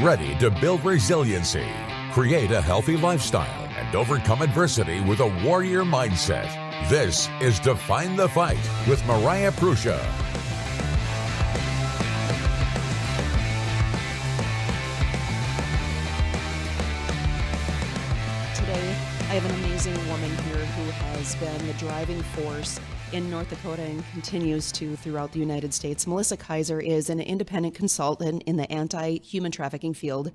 ready to build resiliency, create a healthy lifestyle, and overcome adversity with a warrior mindset. This is Define the Fight with Mariah Prussia. Today, I have an amazing woman here who has been the driving force in North Dakota and continues to throughout the United States. Melissa Kaiser is an independent consultant in the anti-human trafficking field.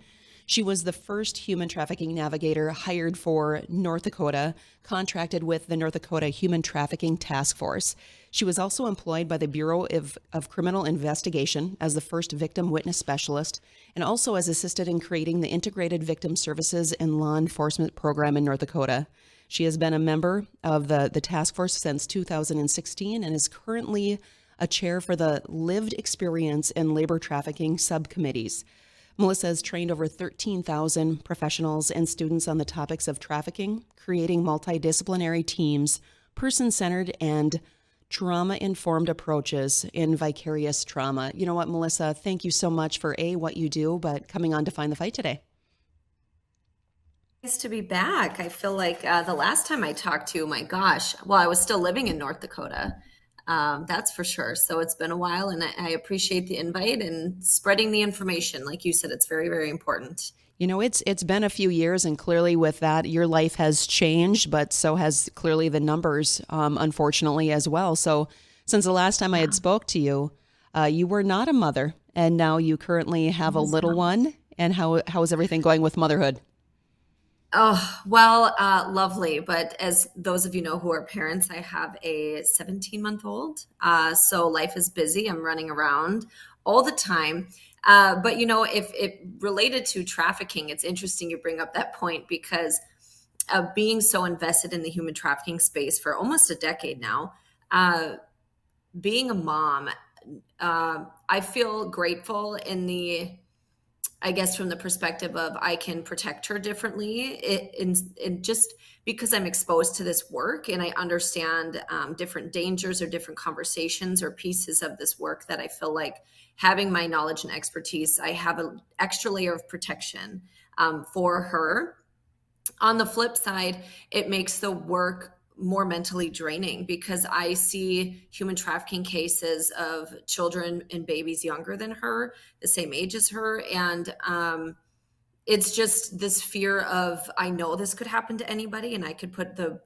She was the first human trafficking navigator hired for North Dakota, contracted with the North Dakota Human Trafficking Task Force. She was also employed by the Bureau of Criminal Investigation as the first victim witness specialist, and also has assisted in creating the Integrated Victim Services and Law Enforcement Program in North Dakota. She has been a member of the task force since 2016 and is currently a chair for the Lived Experience and Labor Trafficking Subcommittees. Melissa has trained over 13,000 professionals and students on the topics of trafficking, creating multi-disciplinary teams, person-centered and trauma-informed approaches in vicarious trauma. You know what, Melissa, thank you so much for what you do, but coming on to Define the Fight today. Nice to be back. I feel like the last time I talked to you, my gosh, well, I was still living in North Dakota. That's for sure. So it's been a while, and I appreciate the invite and spreading the information. Like you said, it's very, very important. You know, it's been a few years, and clearly with that, your life has changed, but so has clearly the numbers, unfortunately, as well. So since the last time I had spoke to you, you were not a mother, and now you currently have a little one. And how is everything going with motherhood? Oh, well, lovely. But as those of you know who are parents, I have a 17-month-old. So life is busy. I'm running around all the time. But, you know, if it related to trafficking, it's interesting you bring up that point because being so invested in the human trafficking space for almost a decade now, being a mom, I feel grateful I guess from the perspective of I can protect her differently in just because I'm exposed to this work and I understand different dangers or different conversations or pieces of this work that I feel like having my knowledge and expertise, I have an extra layer of protection for her. On the flip side, it makes the work more mentally draining because I see human trafficking cases of children and babies younger than her, the same age as her. And it's just this fear of, I know this could happen to anybody and I could put the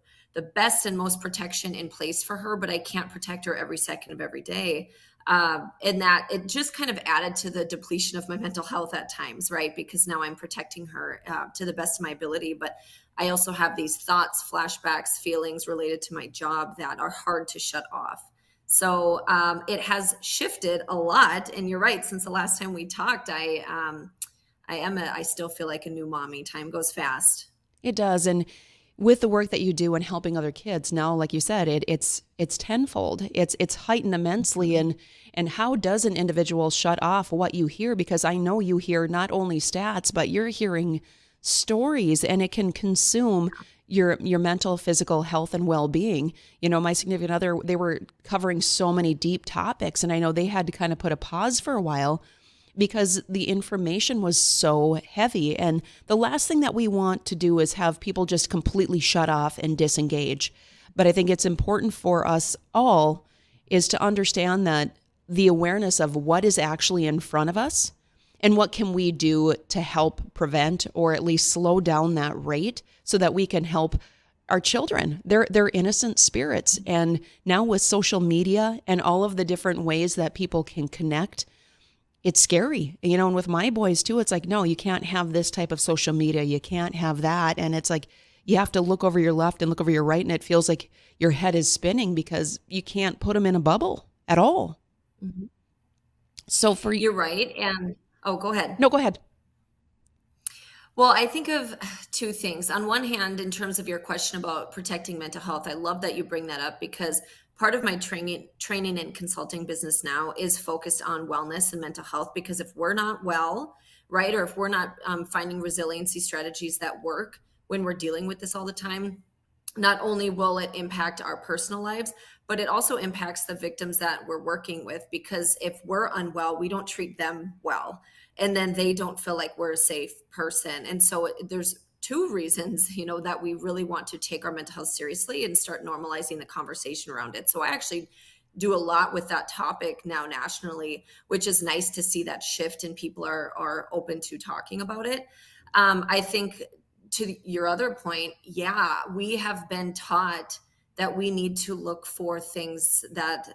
best and most protection in place for her, but I can't protect her every second of every day. And that it just kind of added to the depletion of my mental health at times, right? Because now I'm protecting her to the best of my ability, but I also have these thoughts, flashbacks, feelings related to my job that are hard to shut off. So it has shifted a lot. And you're right, since the last time we talked, I still feel like a new mommy. Time goes fast. It does. And with the work that you do and helping other kids now, like you said, it's tenfold. It's heightened immensely. And how does an individual shut off what you hear? Because I know you hear not only stats, but you're hearing stories, and it can consume your mental, physical health and well-being. You know, my significant other, they were covering so many deep topics, and I know they had to kind of put a pause for a while because the information was so heavy. And the last thing that we want to do is have people just completely shut off and disengage. But I think it's important for us all is to understand that the awareness of what is actually in front of us and what can we do to help prevent or at least slow down that rate so that we can help our children. They're innocent spirits. And now with social media and all of the different ways that people can connect, it's scary. You know, and with my boys too, it's like, no, you can't have this type of social media. You can't have that. And it's like, you have to look over your left and look over your right. And it feels like your head is spinning because you can't put them in a bubble at all. Mm-hmm. So for you, you're right. And go ahead. No, go ahead. Well, I think of two things. On one hand, in terms of your question about protecting mental health, I love that you bring that up because part of my training and consulting business now is focused on wellness and mental health, because if we're not well, right, or if we're not finding resiliency strategies that work when we're dealing with this all the time, not only will it impact our personal lives, but it also impacts the victims that we're working with, because if we're unwell, we don't treat them well. and then they don't feel like we're a safe person. And so there's two reasons, that we really want to take our mental health seriously and start normalizing the conversation around it. So I actually do a lot with that topic now nationally, which is nice to see that shift and people are open to talking about it. I think to your other point, yeah, we have been taught that we need to look for things that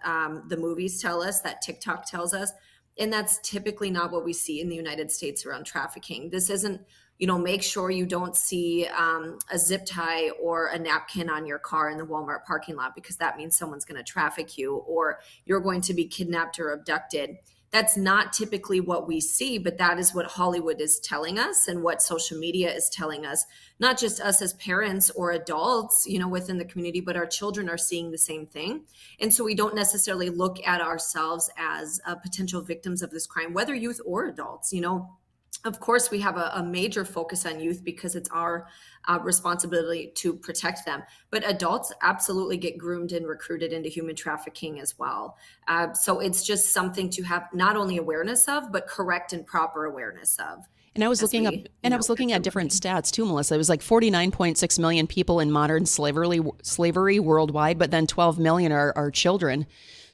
the movies tell us, that TikTok tells us. And that's typically not what we see in the United States around trafficking. This isn't, make sure you don't see a zip tie or a napkin on your car in the Walmart parking lot, because that means someone's going to traffic you or you're going to be kidnapped or abducted. That's not typically what we see, but that is what Hollywood is telling us and what social media is telling us, not just us as parents or adults, within the community, but our children are seeing the same thing. And so we don't necessarily look at ourselves as potential victims of this crime, whether youth or adults. Of course, we have a major focus on youth because it's our responsibility to protect them. But adults absolutely get groomed and recruited into human trafficking as well. So it's just something to have not only awareness of, but correct and proper awareness of. And I was looking at different stats too, Melissa. It was like 49.6 million people in modern slavery worldwide, but then 12 million are children.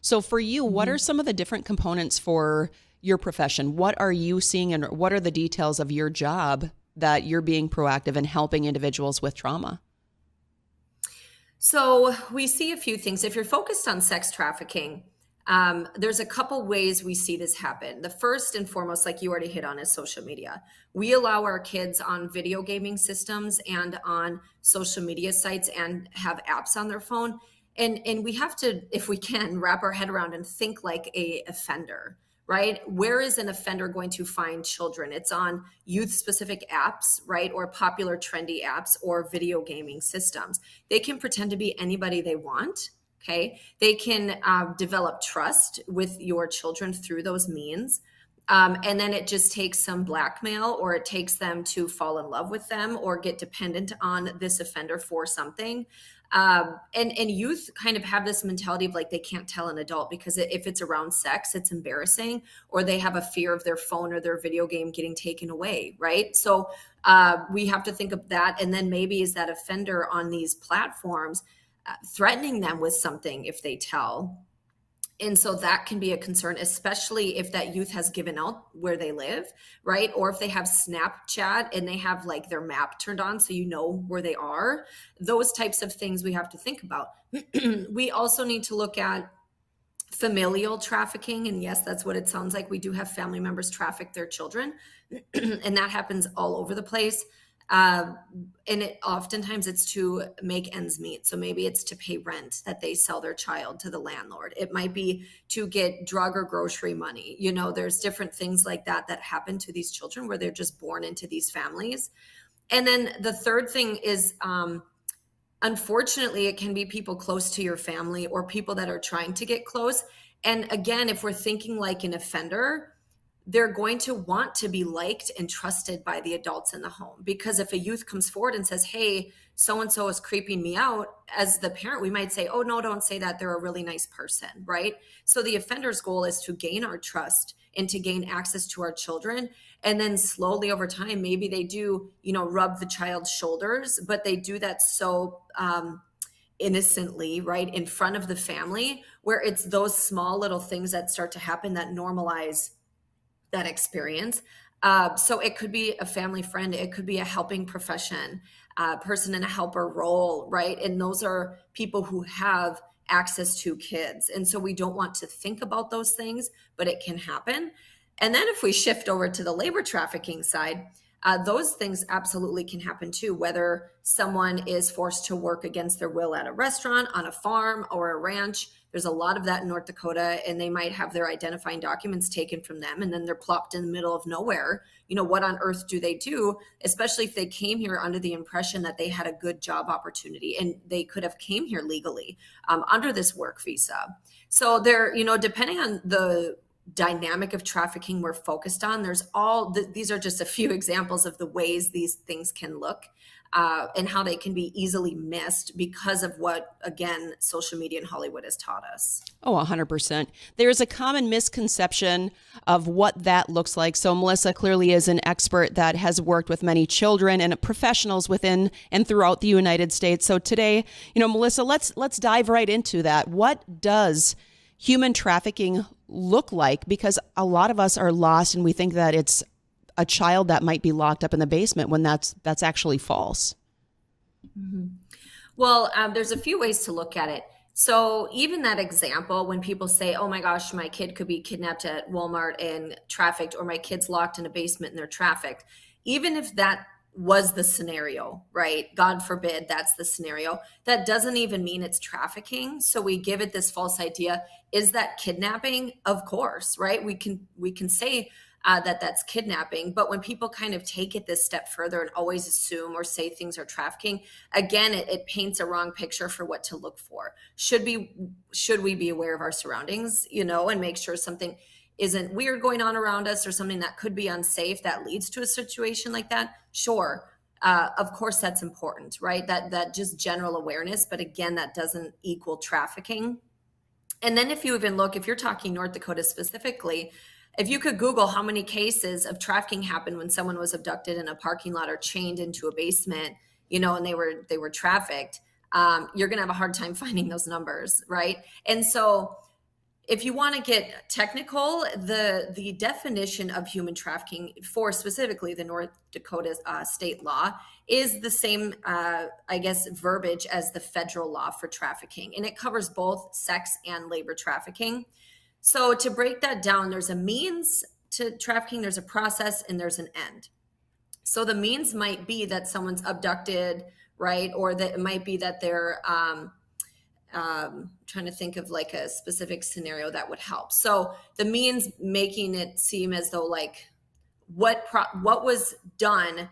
So for you, what are some of the different components for your profession? What are you seeing and what are the details of your job that you're being proactive in helping individuals with trauma? So we see a few things. If you're focused on sex trafficking, there's a couple ways we see this happen. The first and foremost, like you already hit on, is social media. We allow our kids on video gaming systems and on social media sites and have apps on their phone. And we have to, if we can, wrap our head around and think like a offender. Right? Where is an offender going to find children? It's on youth specific apps, right? Or popular trendy apps or video gaming systems. They can pretend to be anybody they want. Okay. They can develop trust with your children through those means. And then it just takes some blackmail, or it takes them to fall in love with them or get dependent on this offender for something. And youth kind of have this mentality of like, they can't tell an adult because if it's around sex, it's embarrassing, or they have a fear of their phone or their video game getting taken away. Right. So we have to think of that. And then maybe is that offender on these platforms threatening them with something if they tell. And so that can be a concern, especially if that youth has given out where they live, right? Or if they have Snapchat and they have like their map turned on so you know where they are. Those types of things we have to think about. We also need to look at familial trafficking. And yes, that's what it sounds like. We do have family members traffic their children, and that happens all over the place. And oftentimes it's to make ends meet. So maybe it's to pay rent that they sell their child to the landlord. It might be to get drug or grocery money. There's different things like that happen to these children where they're just born into these families. And then the third thing is, unfortunately, it can be people close to your family or people that are trying to get close. And again, if we're thinking like an offender, they're going to want to be liked and trusted by the adults in the home. Because if a youth comes forward and says, hey, so-and-so is creeping me out, as the parent, we might say, oh, no, don't say that. They're a really nice person, right? So the offender's goal is to gain our trust and to gain access to our children. And then slowly over time, maybe they do, rub the child's shoulders, but they do that so innocently, right, in front of the family, where it's those small little things that start to happen that normalize that experience. So it could be a family friend, it could be a helping profession, person in a helper role, right? And those are people who have access to kids. And so we don't want to think about those things, but it can happen. And then if we shift over to the labor trafficking side, those things absolutely can happen too, whether someone is forced to work against their will at a restaurant, on a farm, or a ranch. There's a lot of that in North Dakota, and they might have their identifying documents taken from them, and then they're plopped in the middle of nowhere. What on earth do they do, especially if they came here under the impression that they had a good job opportunity and they could have came here legally under this work visa. So they're, depending on the dynamic of trafficking we're focused on, there's these are just a few examples of the ways these things can look. and how they can be easily missed because of what, again, social media and Hollywood has taught us. Oh, 100%. There's a common misconception of what that looks like. So Melissa clearly is an expert that has worked with many children and professionals within and throughout the United States. So today, Melissa, let's dive right into that. What does human trafficking look like? Because a lot of us are lost and we think that it's a child that might be locked up in the basement when that's actually false. Mm-hmm. Well, there's a few ways to look at it. So even that example, when people say, oh my gosh, my kid could be kidnapped at Walmart and trafficked, or my kid's locked in a basement and they're trafficked, even if that was the scenario, right? God forbid that's the scenario. That doesn't even mean it's trafficking. So we give it this false idea. Is that kidnapping? Of course, right? We can say that that's kidnapping. But when people kind of take it this step further and always assume or say things are trafficking, again, it paints a wrong picture for what to look for. Should we be aware of our surroundings, and make sure something isn't weird going on around us or something that could be unsafe that leads to a situation like that? Sure. Of course, that's important, right? That just general awareness. But again, that doesn't equal trafficking. And then if you're talking North Dakota specifically, if you could Google how many cases of trafficking happened when someone was abducted in a parking lot or chained into a basement, and they were trafficked, you're going to have a hard time finding those numbers, right? And so if you want to get technical, the definition of human trafficking for specifically the North Dakota state law is the same, verbiage as the federal law for trafficking. And it covers both sex and labor trafficking. So to break that down, there's a means to trafficking, there's a process, and there's an end. So the means might be that someone's abducted, right? Or that it might be that they're trying to think of like a specific scenario that would help. So the means, making it seem as though like what was done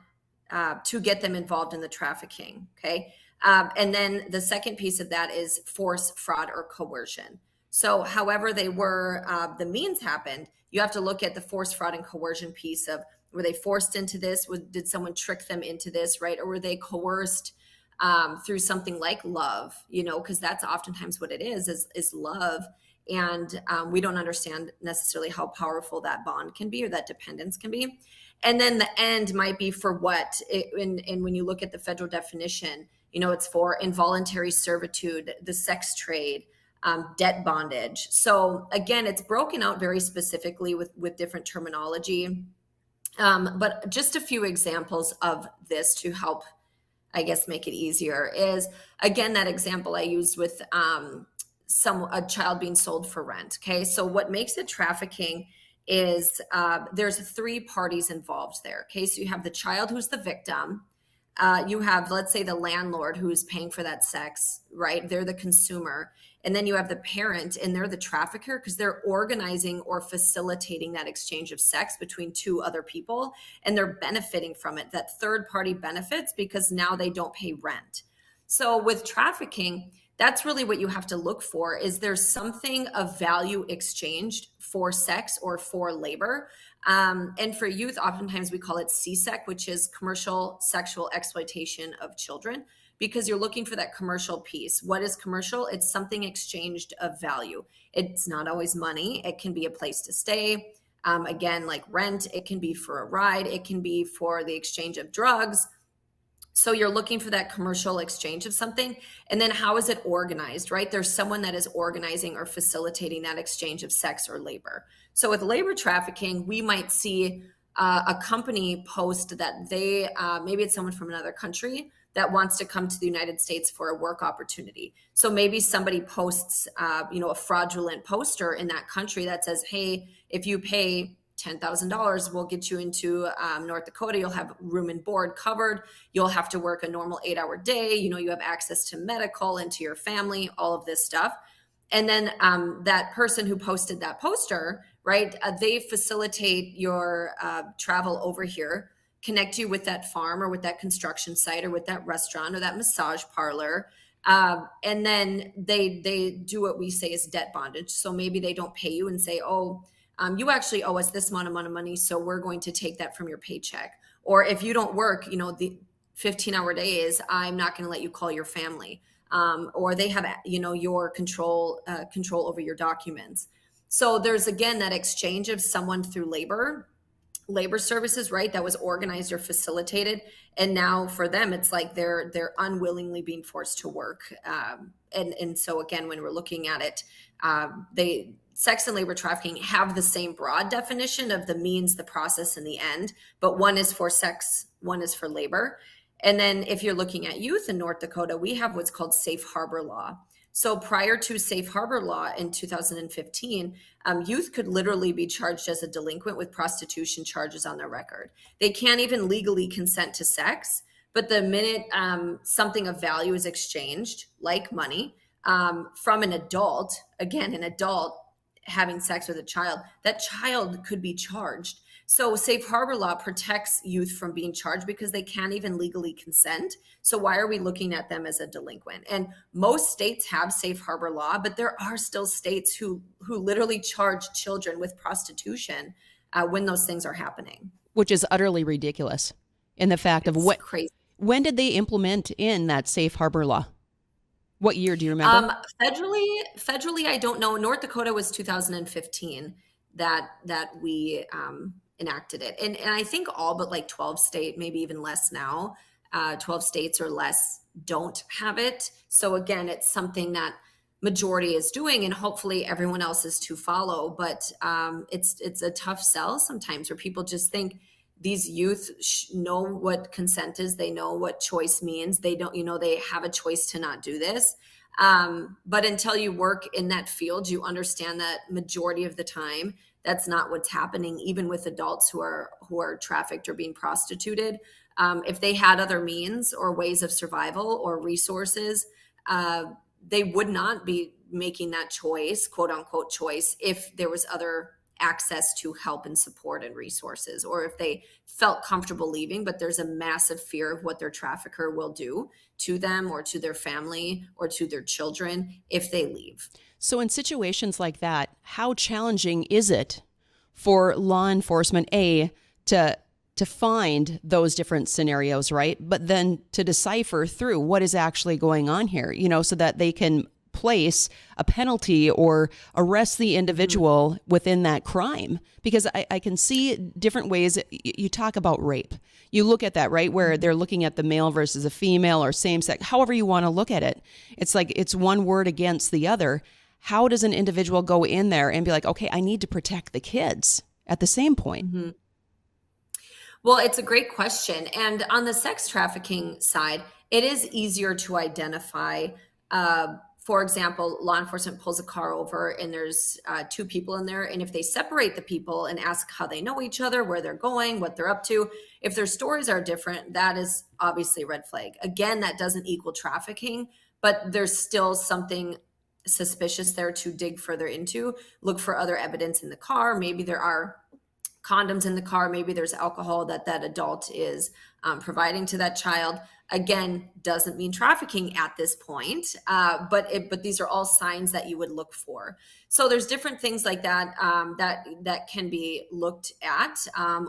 to get them involved in the trafficking, okay? And then the second piece of that is force, fraud, or coercion. So however they were, the means happened, you have to look at the force, fraud, and coercion piece of, were they forced into this? Did someone trick them into this, right? Or were they coerced through something like love, because that's oftentimes what it is love. And we don't understand necessarily how powerful that bond can be or that dependence can be. And then the end might be for what, and when you look at the federal definition, it's for involuntary servitude, the sex trade, debt bondage. So again, it's broken out very specifically with different terminology. But just a few examples of this to help, I guess, make it easier is, again, that example I used with a child being sold for rent. Okay. So what makes it trafficking is there's three parties involved there. Okay. So you have the child who's the victim. You have, let's say, the landlord who is paying for that sex, right? They're the consumer. And then you have the parent, and they're the trafficker because they're organizing or facilitating that exchange of sex between two other people, and they're benefiting from it. That third party benefits because now they don't pay rent. So with trafficking, that's really what you have to look for. Is there something of value exchanged for sex or for labor? And for youth, oftentimes we call it CSEC, which is commercial sexual exploitation of children, because you're looking for that commercial piece. What is commercial? It's something exchanged of value. It's not always money. It can be a place to stay. Again, like rent, it can be for a ride. It can be for the exchange of drugs. So you're looking for that commercial exchange of something. And then how is it organized, right? There's someone that is organizing or facilitating that exchange of sex or labor. So with labor trafficking, we might see a company post that they, maybe it's someone from another country that wants to come to the United States for a work opportunity. So maybe somebody posts, a fraudulent poster in that country that says, hey, if you pay $10,000, we'll get you into North Dakota. You'll have room and board covered. You'll have to work a normal 8-hour day. You have access to medical and to your family, all of this stuff. And then that person who posted that poster, right, they facilitate your travel over here, connect you with that farm or with that construction site or with that restaurant or that massage parlor. And then they do what we say is debt bondage. So maybe they don't pay you and say, oh, you actually owe us this amount of money, so we're going to take that from your paycheck. Or if you don't work, 15-hour days, I'm not going to let you call your family. Or they have, your control over your documents. So there's, again, that exchange of someone through labor services, right? That was organized or facilitated. And now for them, it's like they're unwillingly being forced to work. And so again, when we're looking at it, sex and labor trafficking have the same broad definition of the means, the process, and the end, but one is for sex, one is for labor. And then if you're looking at youth in North Dakota, we have what's called safe harbor law. So prior to safe harbor law in 2015, youth could literally be charged as a delinquent with prostitution charges on their record. They can't even legally consent to sex, but the minute something of value is exchanged, like money, from an adult, again, an adult having sex with a child, that child could be charged. So safe harbor law protects youth from being charged because they can't even legally consent. So why are we looking at them as a delinquent? And most states have safe harbor law, but there are still states who literally charge children with prostitution when those things are happening. Which is utterly ridiculous in the fact of what, crazy. When did they implement in that safe harbor law? What year do you remember? Federally, I don't know. North Dakota was 2015 that we enacted it. And I think all but like 12 states, maybe even less now, 12 states or less don't have it. So again, it's something that majority is doing, and hopefully everyone else is to follow. But it's a tough sell sometimes, where people just think these youth know what consent is. They know what choice means. They don't, they have a choice to not do this. But until you work in that field, you understand that majority of the time, that's not what's happening, even with adults who are trafficked or being prostituted. If they had other means or ways of survival or resources, they would not be making that choice, quote unquote choice, if there was other access to help and support and resources, or if they felt comfortable leaving, but there's a massive fear of what their trafficker will do to them or to their family or to their children if they leave. So in situations like that, how challenging is it for law enforcement, to find those different scenarios, right? But then to decipher through what is actually going on here, so that they can place a penalty or arrest the individual within that crime. Because I can see different ways. You talk about rape. You look at that, right, where they're looking at the male versus a female or same sex, however you want to look at it. It's like it's one word against the other. How does an individual go in there and be like, okay, I need to protect the kids at the same point? Mm-hmm. Well, it's a great question. And on the sex trafficking side, it is easier to identify. For example, law enforcement pulls a car over and there's two people in there. And if they separate the people and ask how they know each other, where they're going, what they're up to, if their stories are different, that is obviously a red flag. Again, that doesn't equal trafficking, but there's still something suspicious there to dig further into. Look for other evidence in the car. Maybe there are condoms in the car. Maybe there's alcohol that adult is providing to that child. Again, doesn't mean trafficking at this point, but these are all signs that you would look for. So there's different things like that that can be looked at,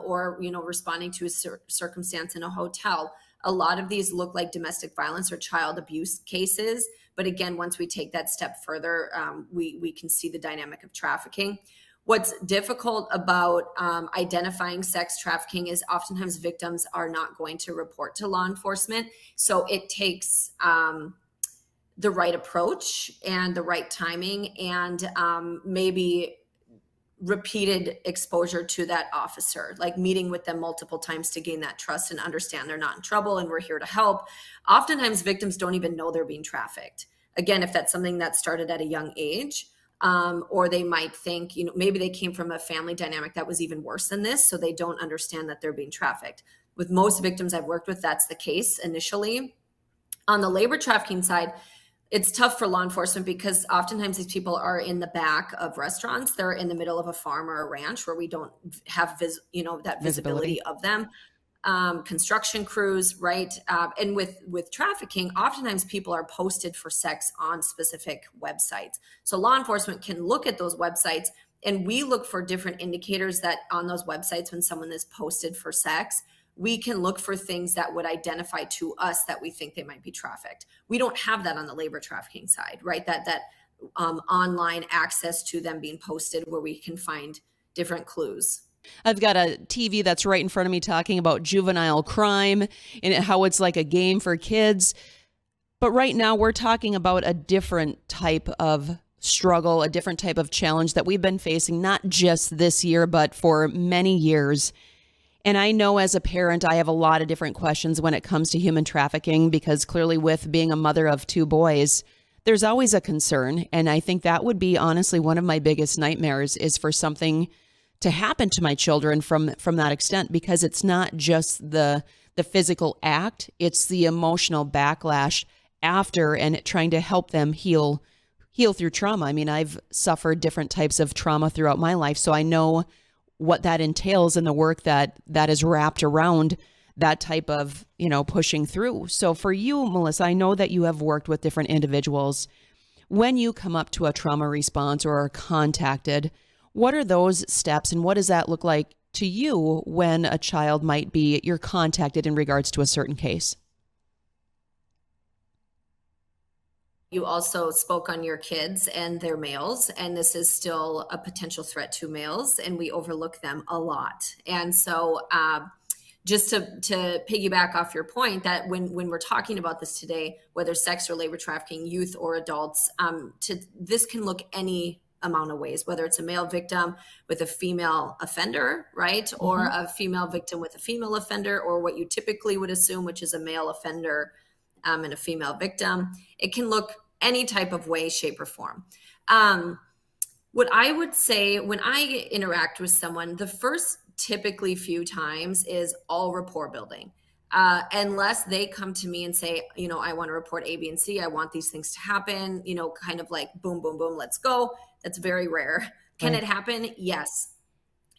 or responding to a circumstance in a hotel. A lot of these look like domestic violence or child abuse cases, but again, once we take that step further, we can see the dynamic of trafficking. What's difficult about identifying sex trafficking is oftentimes victims are not going to report to law enforcement. So it takes the right approach and the right timing and maybe repeated exposure to that officer, like meeting with them multiple times to gain that trust and understand they're not in trouble and we're here to help. Oftentimes victims don't even know they're being trafficked. Again, if that's something that started at a young age, or they might think, maybe they came from a family dynamic that was even worse than this, so they don't understand that they're being trafficked. With most victims I've worked with, that's the case initially. On the labor trafficking side, it's tough for law enforcement because oftentimes these people are in the back of restaurants. They're in the middle of a farm or a ranch where we don't have that visibility of them. Construction crews, right? And with trafficking, oftentimes people are posted for sex on specific websites. So law enforcement can look at those websites, and we look for different indicators that on those websites when someone is posted for sex, we can look for things that would identify to us that we think they might be trafficked. We don't have that on the labor trafficking side, right? That online access to them being posted where we can find different clues. I've got a TV that's right in front of me talking about juvenile crime and how it's like a game for kids. But right now we're talking about a different type of struggle, a different type of challenge that we've been facing, not just this year, but for many years. And I know as a parent, I have a lot of different questions when it comes to human trafficking, because clearly with being a mother of two boys, there's always a concern. And I think that would be honestly one of my biggest nightmares, is for something to happen to my children from that extent, because it's not just the physical act, it's the emotional backlash after, and trying to help them heal through trauma. I mean, I've suffered different types of trauma throughout my life, so I know what that entails and the work that is wrapped around that type of, pushing through. So for you, Melissa, I know that you have worked with different individuals. When you come up to a trauma response or are contacted, what are those steps and what does that look like to you when a child you're contacted in regards to a certain case? You also spoke on your kids, and they're males, and this is still a potential threat to males, and we overlook them a lot. And so just to piggyback off your point, that when we're talking about this today, whether sex or labor trafficking, youth or adults, this can look any amount of ways, whether it's a male victim with a female offender, right? Mm-hmm. Or a female victim with a female offender, or what you typically would assume, which is a male offender and a female victim. It can look any type of way, shape, or form. What I would say when I interact with someone, the first typically few times is all rapport building. Unless they come to me and say, I want to report A, B, and C. I want these things to happen, kind of like boom, boom, boom, let's go. That's very rare. Can it happen? Yes.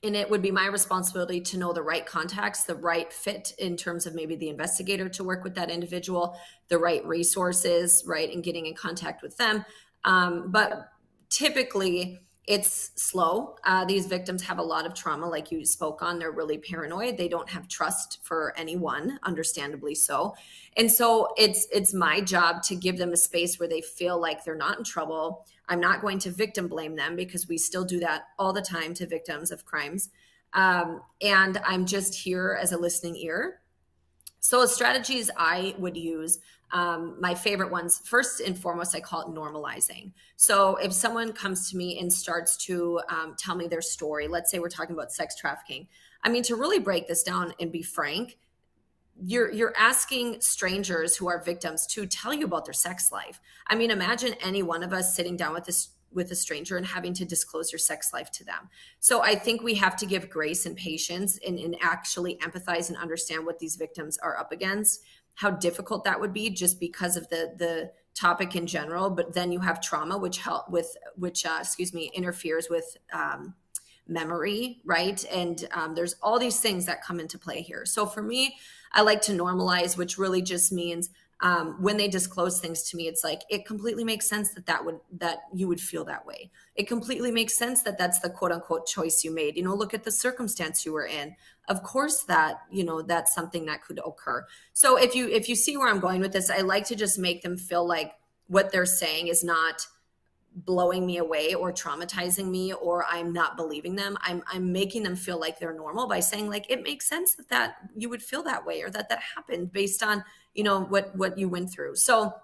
And it would be my responsibility to know the right contacts, the right fit in terms of maybe the investigator to work with that individual, the right resources, right, and getting in contact with them. But typically, it's slow. These victims have a lot of trauma, like you spoke on. They're really paranoid. They don't have trust for anyone, understandably so. And so it's my job to give them a space where they feel like they're not in trouble. I'm not going to victim blame them, because we still do that all the time to victims of crimes. And I'm just here as a listening ear. So strategies I would use, my favorite ones, first and foremost, I call it normalizing. So if someone comes to me and starts to tell me their story, let's say we're talking about sex trafficking. I mean, to really break this down and be frank, you're asking strangers who are victims to tell you about their sex life. I mean, imagine any one of us sitting down with a stranger and having to disclose your sex life to them. So I think we have to give grace and patience and actually empathize and understand what these victims are up against, how difficult that would be just because of the topic in general. But then you have trauma, which interferes with memory, right? And there's all these things that come into play here. So for me, I like to normalize, which really just means when they disclose things to me, it's like, it completely makes sense that you would feel that way. It completely makes sense that that's the quote unquote choice you made. Look at the circumstance you were in. Of course that, that's something that could occur. So if you see where I'm going with this, I like to just make them feel like what they're saying is not blowing me away or traumatizing me, or I'm not believing them. I'm making them feel like they're normal by saying, like, it makes sense that you would feel that way, or that happened based on, what you went through. So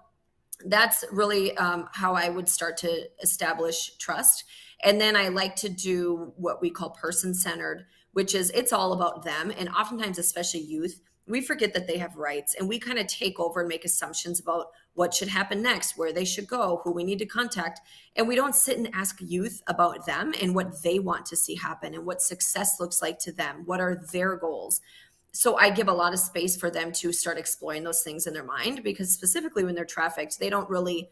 that's really how I would start to establish trust. And then I like to do what we call person-centered, which is it's all about them. And oftentimes, especially youth, we forget that they have rights, and we kind of take over and make assumptions about what should happen next, where they should go, who we need to contact. And we don't sit and ask youth about them and what they want to see happen and what success looks like to them. What are their goals? So I give a lot of space for them to start exploring those things in their mind, because specifically when they're trafficked, they don't really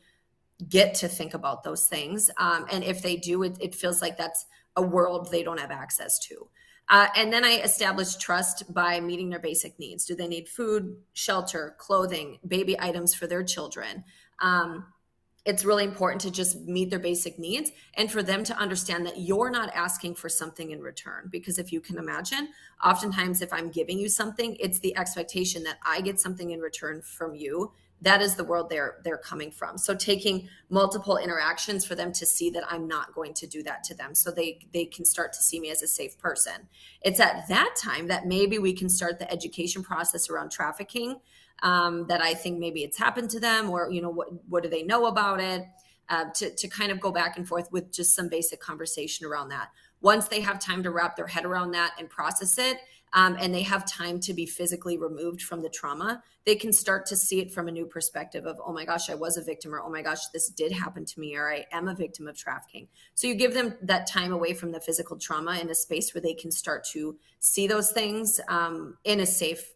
get to think about those things. And if they do, it feels like that's a world they don't have access to. And then I establish trust by meeting their basic needs. Do they need food, shelter, clothing, baby items for their children? it's really important to just meet their basic needs and for them to understand that you're not asking for something in return. Because if you can imagine, oftentimes if I'm giving you something, it's the expectation that I get something in return from you. That is the world they're coming from. So taking multiple interactions for them to see that I'm not going to do that to them, so they can start to see me as a safe person. It's at that time that maybe we can start the education process around trafficking, that I think maybe it's happened to them, or, what do they know about it? To kind of go back and forth with just some basic conversation around that. Once they have time to wrap their head around that and process it, and they have time to be physically removed from the trauma, they can start to see it from a new perspective of, oh my gosh, I was a victim, or oh my gosh, this did happen to me, or I am a victim of trafficking. So you give them that time away from the physical trauma in a space where they can start to see those things in a safe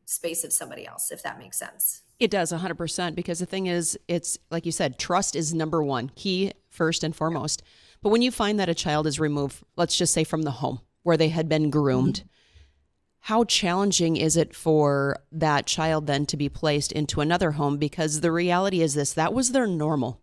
space of somebody else, if that makes sense. It does 100%, because the thing is, it's like you said, trust is number one, key first and foremost. But when you find that a child is removed, let's just say from the home where they had been groomed, how challenging is it for that child then to be placed into another home? Because the reality is this, that was their normal.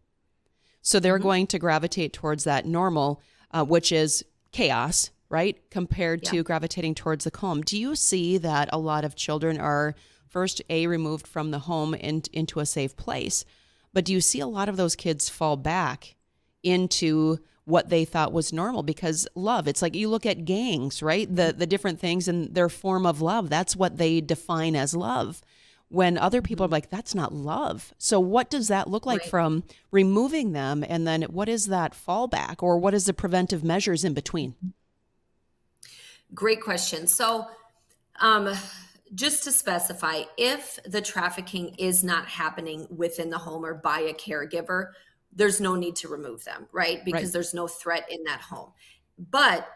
So they're going to gravitate towards that normal, which is chaos, right? Compared to gravitating towards the calm. Do you see that a lot of children are first, removed from the home into a safe place, but do you see a lot of those kids fall back into what they thought was normal? Because love, it's like you look at gangs, right? The different things and their form of love, that's what they define as love. When other people are like, that's not love. So what does that look like from removing them? And then what is that fallback, or what is the preventive measures in between? Great question. So just to specify, if the trafficking is not happening within the home or by a caregiver, there's no need to remove them, right? Because there's no threat in that home. But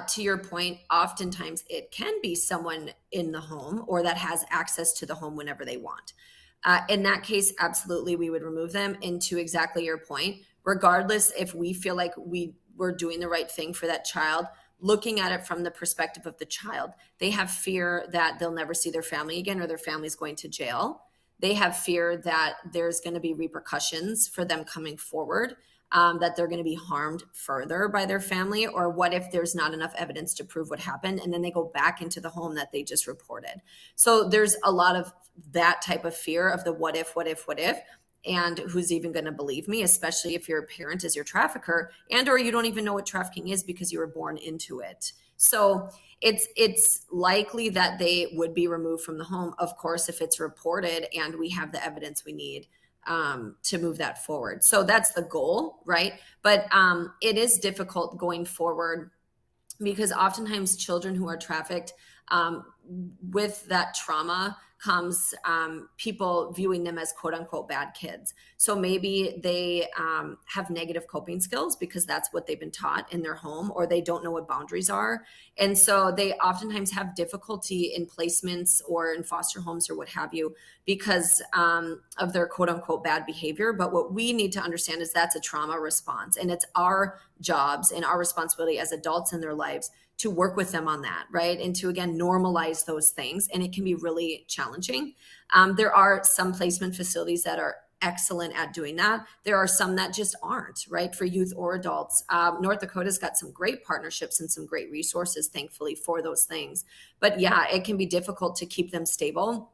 to your point, oftentimes it can be someone in the home or that has access to the home whenever they want. In that case, absolutely, we would remove them. And to exactly your point, regardless if we feel like we're doing the right thing for that child, looking at it from the perspective of the child, they have fear that they'll never see their family again, or their family's going to jail. They have fear that there's going to be repercussions for them coming forward, that they're going to be harmed further by their family, or what if there's not enough evidence to prove what happened, and then they go back into the home that they just reported. So there's a lot of that type of fear of the what if, and who's even going to believe me, especially if your parent is your trafficker, and or you don't even know what trafficking is because you were born into it. So it's likely that they would be removed from the home, of course, if it's reported and we have the evidence we need to move that forward. So that's the goal, right? But it is difficult going forward, because oftentimes children who are trafficked, with that trauma comes people viewing them as quote unquote bad kids. So maybe they have negative coping skills because that's what they've been taught in their home, or they don't know what boundaries are. And so they oftentimes have difficulty in placements or in foster homes or what have you because of their quote unquote bad behavior. But what we need to understand is that's a trauma response, and it's our jobs and our responsibility as adults in their lives to work with them on that, right? And to, again, normalize those things. And it can be really challenging. There are some placement facilities that are excellent at doing that. There are some that just aren't, right? For youth or adults. North Dakota's got some great partnerships and some great resources, thankfully, for those things. But yeah, it can be difficult to keep them stable.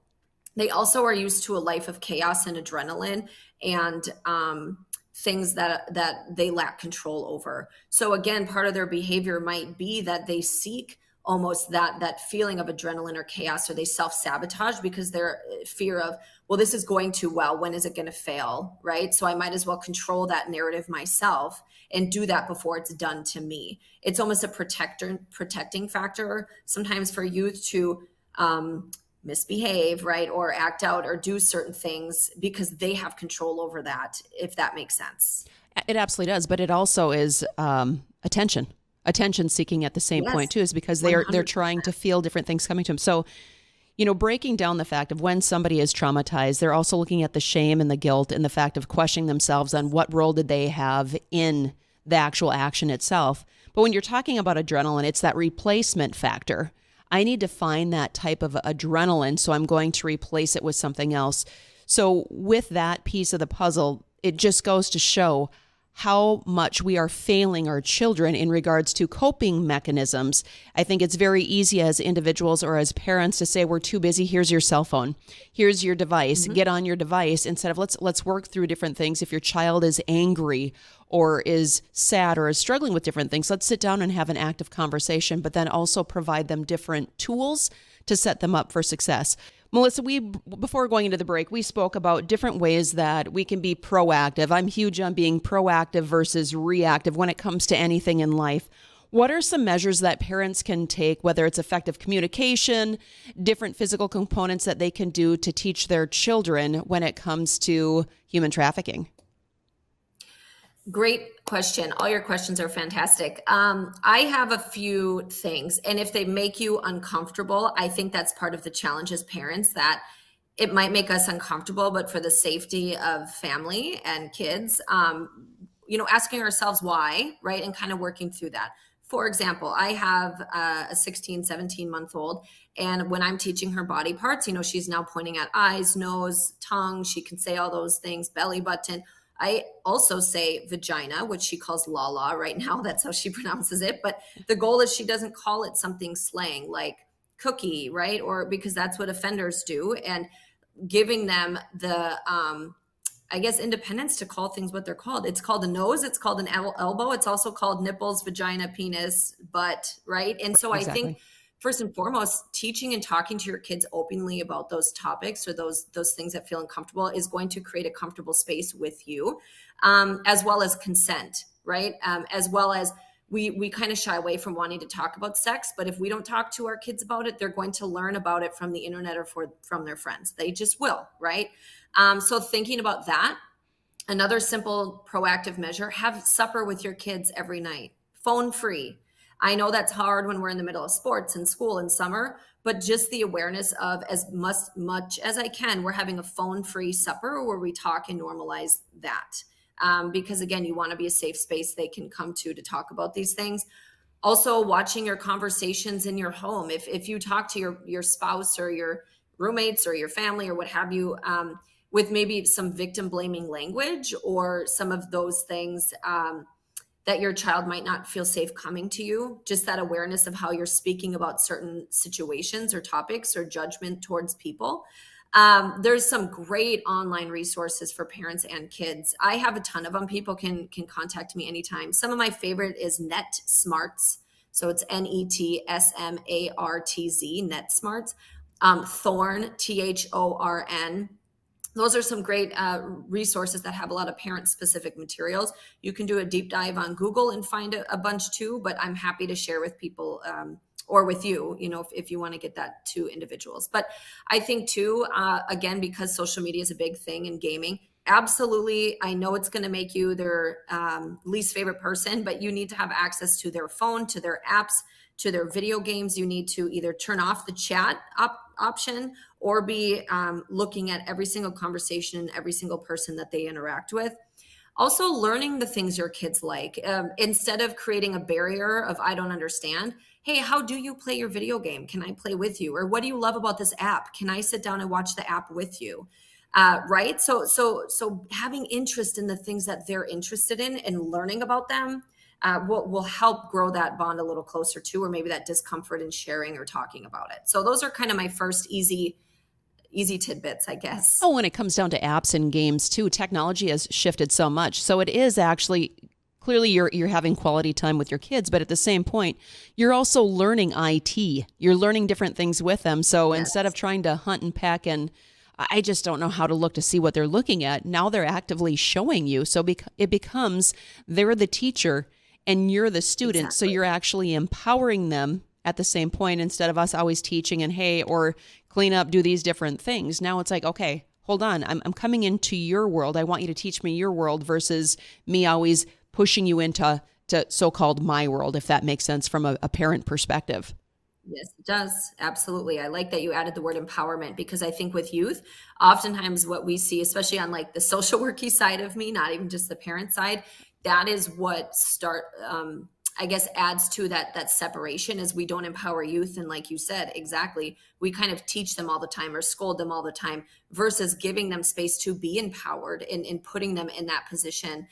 They also are used to a life of chaos and adrenaline and things that they lack control over. So again, part of their behavior might be that they seek almost that feeling of adrenaline or chaos, or they self-sabotage because they're fear of, well, this is going too well. When is it going to fail, right? So I might as well control that narrative myself and do that before it's done to me. It's almost a protecting factor sometimes for youth to misbehave, right? Or act out or do certain things because they have control over that, if that makes sense. It absolutely does. But it also is attention seeking at the same point too, is because they're trying to feel different things coming to them. So, breaking down the fact of when somebody is traumatized, they're also looking at the shame and the guilt and the fact of questioning themselves on what role did they have in the actual action itself. But when you're talking about adrenaline, it's that replacement factor. I need to find that type of adrenaline, so I'm going to replace it with something else. So with that piece of the puzzle, it just goes to show how much we are failing our children in regards to coping mechanisms. I think it's very easy as individuals or as parents to say, we're too busy. Here's your cell phone. Here's your device. Get on your device, instead of let's work through different things. If your child is angry or is sad or is struggling with different things, let's sit down and have an active conversation, but then also provide them different tools to set them up for success. Melissa, before going into the break, we spoke about different ways that we can be proactive. I'm huge on being proactive versus reactive when it comes to anything in life. What are some measures that parents can take, whether it's effective communication, different physical components that they can do to teach their children when it comes to human trafficking? Great question. All your questions are fantastic. I have a few things, and if they make you uncomfortable, I think that's part of the challenge as parents, that it might make us uncomfortable, but for the safety of family and kids, asking ourselves why, right? And kind of working through that. For example, I have a 16, 17-month-old, and when I'm teaching her body parts, she's now pointing at eyes, nose, tongue. She can say all those things, belly button. I also say vagina, which she calls la right now. That's how she pronounces it. But the goal is she doesn't call it something slang like cookie, right? Or because that's what offenders do. And giving them the, independence to call things what they're called. It's called a nose. It's called an elbow. It's also called nipples, vagina, penis, butt, right? And so exactly. I think first and foremost, teaching and talking to your kids openly about those topics or those things that feel uncomfortable is going to create a comfortable space with you, as well as consent, right? As well as we kind of shy away from wanting to talk about sex, but if we don't talk to our kids about it, they're going to learn about it from the internet or from their friends. They just will, right? So thinking about that, another simple proactive measure, have supper with your kids every night, phone free. I know that's hard when we're in the middle of sports and school in summer, but just the awareness of as much as I can, we're having a phone-free supper where we talk and normalize that. Because again, you want to be a safe space they can come to talk about these things. Also, watching your conversations in your home. If you talk to your spouse or your roommates or your family or what have you, with maybe some victim blaming language or some of those things, that your child might not feel safe coming to you, just that awareness of how you're speaking about certain situations or topics or judgment towards people. There's some great online resources for parents and kids. I have a ton of them. People can contact me anytime. Some of my favorite is NetSmarts. So it's NETSMARTZ, NetSmarts. Thorn, THORN. Those are some great resources that have a lot of parent-specific materials. You can do a deep dive on Google and find a bunch too, but I'm happy to share with people or with you, if you want to get that to individuals. But I think too, again, because social media is a big thing in gaming, absolutely, I know it's going to make you their least favorite person, but you need to have access to their phone, to their apps, to their video games. You need to either turn off the chat option or be looking at every single conversation and every single person that they interact with. Also learning the things your kids like. Instead of creating a barrier of, I don't understand, hey, how do you play your video game? Can I play with you? Or what do you love about this app? Can I sit down and watch the app with you? Right? So having interest in the things that they're interested in and learning about them will help grow that bond a little closer too, or maybe that discomfort in sharing or talking about it. So those are kind of my first easy tidbits, I guess. Oh, when it comes down to apps and games too, technology has shifted so much. So it is actually clearly you're having quality time with your kids, but at the same point, you're also learning IT. You're learning different things with them. So instead of trying to hunt and peck and I just don't know how to look to see what they're looking at, now they're actively showing you. So it becomes they're the teacher and you're the student. Exactly. So you're actually empowering them at the same point instead of us always teaching and hey, or clean up, do these different things. Now it's like, okay, hold on. I'm coming into your world. I want you to teach me your world versus me always pushing you into so-called my world, if that makes sense from a parent perspective. Yes, it does. Absolutely. I like that you added the word empowerment because I think with youth, oftentimes what we see, especially on like the social worky side of me, not even just the parent side, that is what I guess adds to that separation is we don't empower youth. And like you said, exactly, we kind of teach them all the time or scold them all the time versus giving them space to be empowered and putting them in that position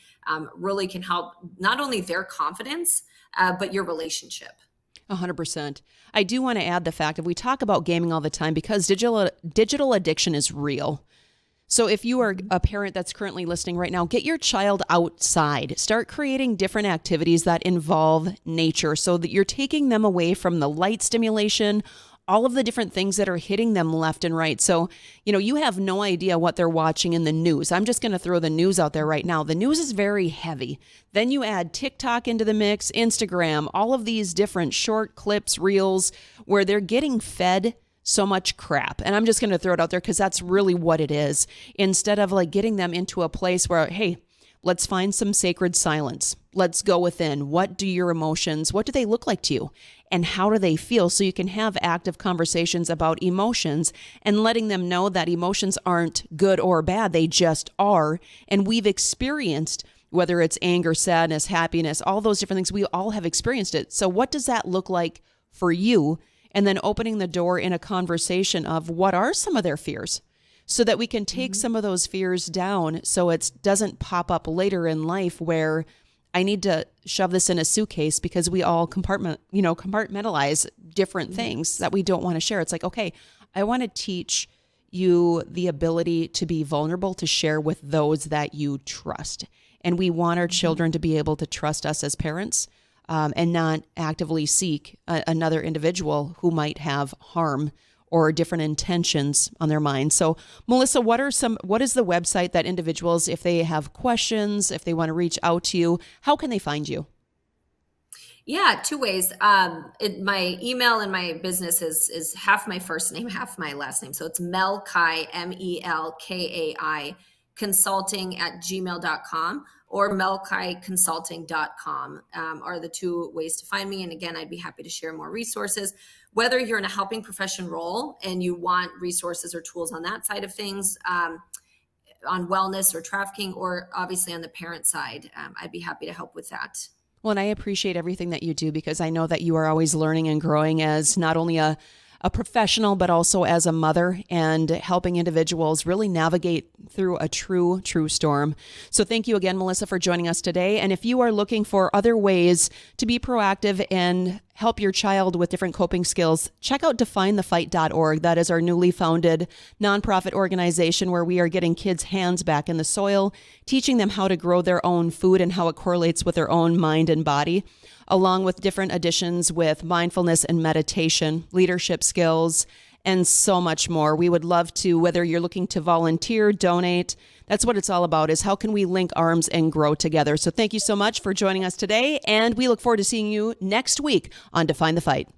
really can help not only their confidence, but your relationship. 100%. I do want to add the fact that we talk about gaming all the time because digital addiction is real. So if you are a parent that's currently listening right now, get your child outside. Start creating different activities that involve nature so that you're taking them away from the light stimulation, all of the different things that are hitting them left and right. So, you have no idea what they're watching in the news. I'm just going to throw the news out there right now. The news is very heavy. Then you add TikTok into the mix, Instagram, all of these different short clips, reels, where they're getting fed so much crap. And I'm just going to throw it out there because that's really what it is. Instead of like getting them into a place where, hey, let's find some sacred silence. Let's go within. What do your emotions, what do they look like to you? And how do they feel? So you can have active conversations about emotions and letting them know that emotions aren't good or bad. They just are. And we've experienced, whether it's anger, sadness, happiness, all those different things, we all have experienced it. So what does that look like for you? And then opening the door in a conversation of what are some of their fears so that we can take some of those fears down so it doesn't pop up later in life where I need to shove this in a suitcase because we all compartmentalize different things that we don't want to share. It's like, okay, I want to teach you the ability to be vulnerable, to share with those that you trust. And we want our children to be able to trust us as parents. And not actively seek another individual who might have harm or different intentions on their mind. So, Melissa, what is the website that individuals, if they have questions, if they want to reach out to you, how can they find you? Yeah, two ways. My email and my business is half my first name, half my last name. So it's Melkai, MELKAI, consulting@gmail.com or melkaiconsulting.com are the two ways to find me. And again, I'd be happy to share more resources. Whether you're in a helping profession role and you want resources or tools on that side of things, on wellness or trafficking, or obviously on the parent side, I'd be happy to help with that. Well, and I appreciate everything that you do because I know that you are always learning and growing as not only a professional, but also as a mother and helping individuals really navigate through a true storm. So thank you again, Melissa, for joining us today. And if you are looking for other ways to be proactive and help your child with different coping skills, check out definethefight.org. That is our newly founded nonprofit organization where we are getting kids' hands back in the soil, teaching them how to grow their own food and how it correlates with their own mind and body, along with different additions with mindfulness and meditation, leadership skills, and so much more. We would love to, whether you're looking to volunteer, donate, that's what it's all about, is how can we link arms and grow together. So thank you so much for joining us today, and we look forward to seeing you next week on Define the Fight.